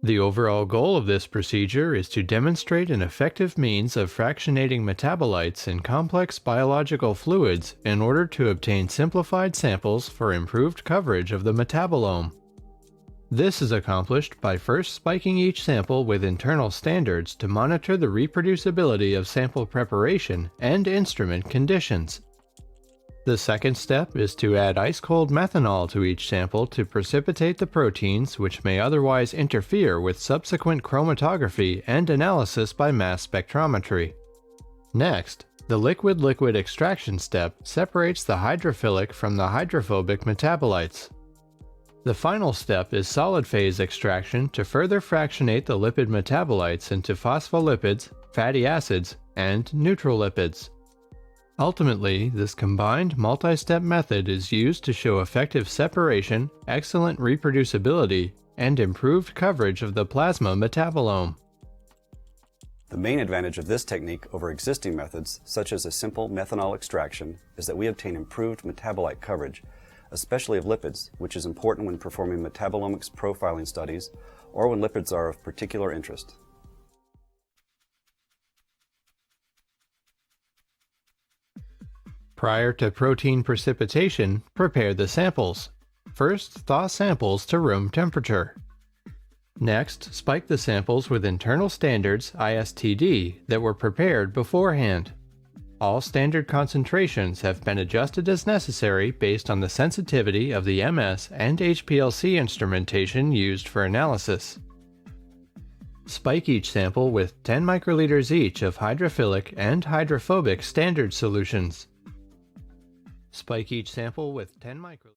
The overall goal of this procedure is to demonstrate an effective means of fractionating metabolites in complex biological fluids in order to obtain simplified samples for improved coverage of the metabolome. This is accomplished by first spiking each sample with internal standards to monitor the reproducibility of sample preparation and instrument conditions. The second step is to add ice-cold methanol to each sample to precipitate the proteins which may otherwise interfere with subsequent chromatography and analysis by mass spectrometry. Next, the liquid-liquid extraction step separates the hydrophilic from the hydrophobic metabolites. The final step is solid phase extraction to further fractionate the lipid metabolites into phospholipids, fatty acids, and neutrolipids. Ultimately, this combined multi-step method is used to show effective separation, excellent reproducibility, and improved coverage of the plasma metabolome. The main advantage of this technique over existing methods, such as a simple methanol extraction, is that we obtain improved metabolite coverage, especially of lipids, which is important when performing metabolomics profiling studies or when lipids are of particular interest. Prior to protein precipitation, prepare the samples. First, thaw samples to room temperature. Next, spike the samples with internal standards ISTD that were prepared beforehand. All standard concentrations have been adjusted as necessary based on the sensitivity of the MS and HPLC instrumentation used for analysis. Spike each sample with 10 microliters each of hydrophilic and hydrophobic standard solutions. Spike each sample with 10 microliters.